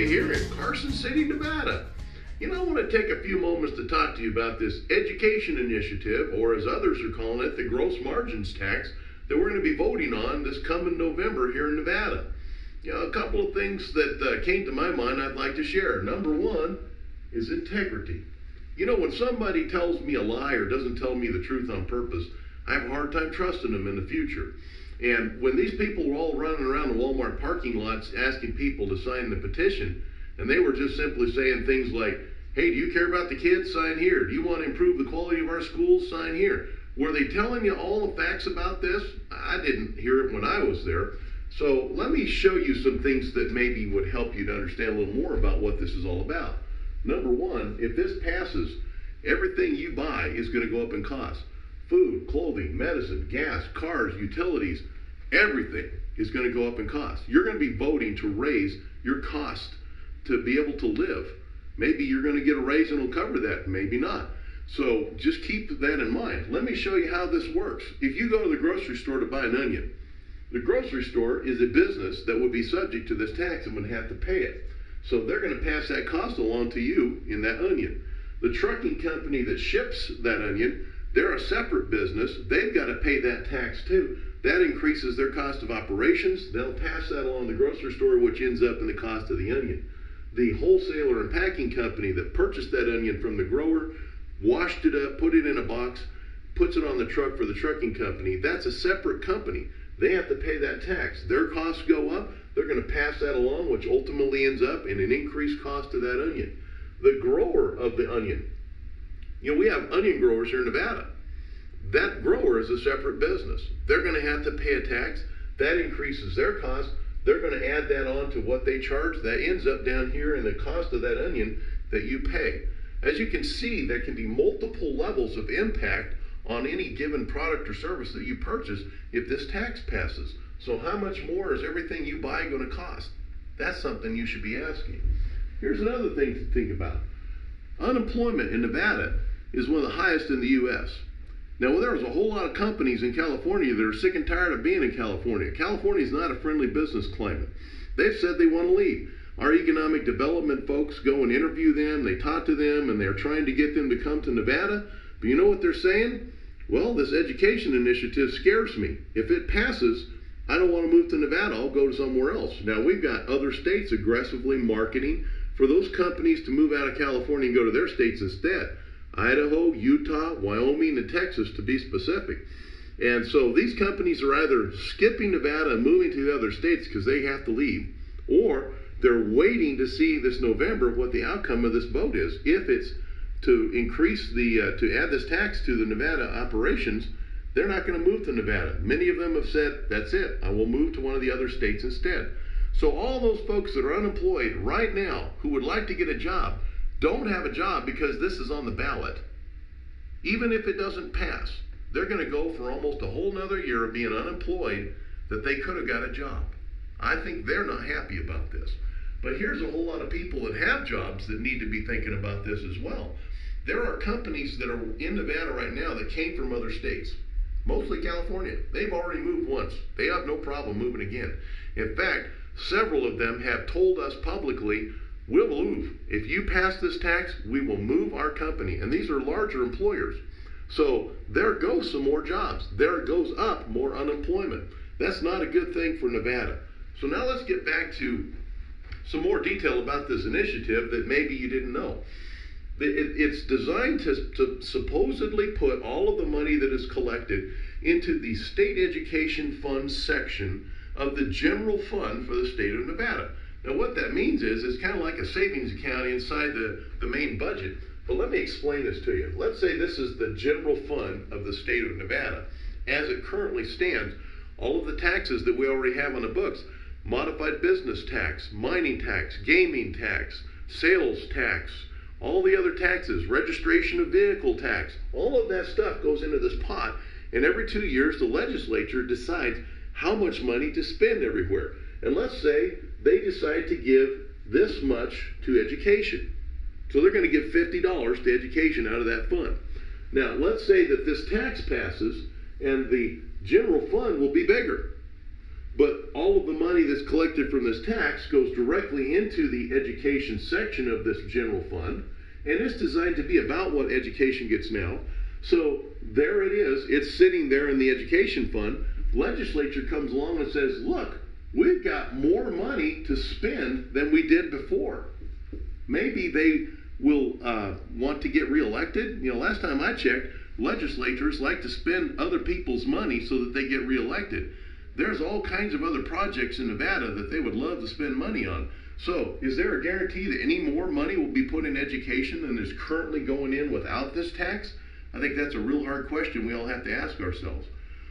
Day here in Carson City, Nevada. I want to take a few moments to talk to you about this education initiative, or as others are calling it, the gross margins tax that we're going to be voting on this coming November here in Nevada. A couple of things that came to my mind I'd like to share. Number one is integrity. When somebody tells me a lie or doesn't tell me the truth on purpose, I have a hard time trusting them in the future. And when these people were all running around the Walmart parking lots asking people to sign the petition, and they were just simply saying things like, hey, do you care about the kids? Sign here. Do you want to improve the quality of our schools? Sign here. Were they telling you all the facts about this? I didn't hear it when I was there. So let me show you some things that maybe would help you to understand a little more about what this is all about. Number one, if this passes, everything you buy is going to go up in cost. Food, clothing, medicine, gas, cars, utilities, everything is going to go up in cost. You're going to be voting to raise your cost to be able to live. Maybe you're going to get a raise and it'll cover that, maybe not. So just keep that in mind. Let me show you how this works. If you go to the grocery store to buy an onion, the grocery store is a business that would be subject to this tax and would have to pay it. So they're going to pass that cost along to you in that onion. The trucking company that ships that onion, they're a separate business. They've got to pay that tax too. That increases their cost of operations. They'll pass that along to the grocery store, which ends up in the cost of the onion. The wholesaler and packing company that purchased that onion from the grower, washed it up, put it in a box, puts it on the truck for the trucking company, that's a separate company. They have to pay that tax. Their costs go up. They're going to pass that along, which ultimately ends up in an increased cost to that onion. The grower of the onion, we have onion growers here in Nevada. That grower is a separate business. They're going to have to pay a tax. That increases their cost. They're going to add that on to what they charge. That ends up down here in the cost of that onion that you pay. As you can see, there can be multiple levels of impact on any given product or service that you purchase if this tax passes. So how much more is everything you buy going to cost? That's something you should be asking. Here's another thing to think about. Unemployment in Nevada is one of the highest in the U.S. Now, there's a whole lot of companies in California that are sick and tired of being in California. California is not a friendly business climate. They've said they want to leave. Our economic development folks go and interview them, they talk to them, and they're trying to get them to come to Nevada. But you know what they're saying? Well, this education initiative scares me. If it passes, I don't want to move to Nevada. I'll go to somewhere else. Now, we've got other states aggressively marketing for those companies to move out of California and go to their states instead. Idaho, Utah, Wyoming, and Texas, to be specific. And so these companies are either skipping Nevada and moving to the other states because they have to leave, or they're waiting to see this November what the outcome of this vote is. If it's to increase to add this tax to the Nevada operations, they're not going to move to Nevada. Many of them have said, that's it, I will move to one of the other states instead. So all those folks that are unemployed right now who would like to get a job don't have a job because this is on the ballot. Even if it doesn't pass, they're going to go for almost a whole nother year of being unemployed that they could have got a job. I think they're not happy about this. But here's a whole lot of people that have jobs that need to be thinking about this as well. There are companies that are in Nevada right now that came from other states, mostly California. They've already moved once. They have no problem moving again. In fact, several of them have told us publicly, we'll move. If you pass this tax, we will move our company. And these are larger employers. So there goes some more jobs. There goes up more unemployment. That's not a good thing for Nevada. So now let's get back to some more detail about this initiative that maybe you didn't know. It's designed to supposedly put all of the money that is collected into the state education fund section of the general fund for the state of Nevada. Now what that means is it's kind of like a savings account inside the main budget. But let me explain this to you. Let's say this is the general fund of the state of Nevada. As it currently stands, all of the taxes that we already have on the books, modified business tax, mining tax, gaming tax, sales tax, all the other taxes, registration of vehicle tax, all of that stuff goes into this pot. And every 2 years, the legislature decides how much money to spend everywhere. And let's say they decide to give this much to education. So they're going to give $50 to education out of that fund. Now, let's say that this tax passes and the general fund will be bigger. But all of the money that's collected from this tax goes directly into the education section of this general fund, and it's designed to be about what education gets now. So there it is. It's sitting there in the education fund. Legislature comes along and says, look, we've got more money to spend than we did before. Maybe they will want to get reelected. You know, last time I checked, legislators like to spend other people's money so that they get reelected. There's all kinds of other projects in Nevada that they would love to spend money on. So, is there a guarantee that any more money will be put in education than is currently going in without this tax? I think that's a real hard question we all have to ask ourselves.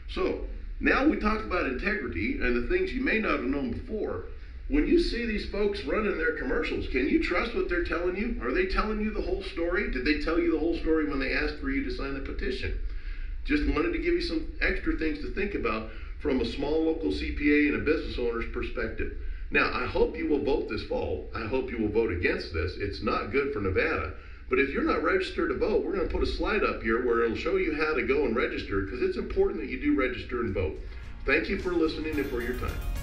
So, now we talk about integrity and the things you may not have known before. When you see these folks running their commercials, can you trust what they're telling you? Are they telling you the whole story? Did they tell you the whole story when they asked for you to sign the petition? Just wanted to give you some extra things to think about from a small local CPA and a business owner's perspective. Now, I hope you will vote this fall. I hope you will vote against this. It's not good for Nevada. But if you're not registered to vote, we're going to put a slide up here where it'll show you how to go and register, because it's important that you do register and vote. Thank you for listening and for your time.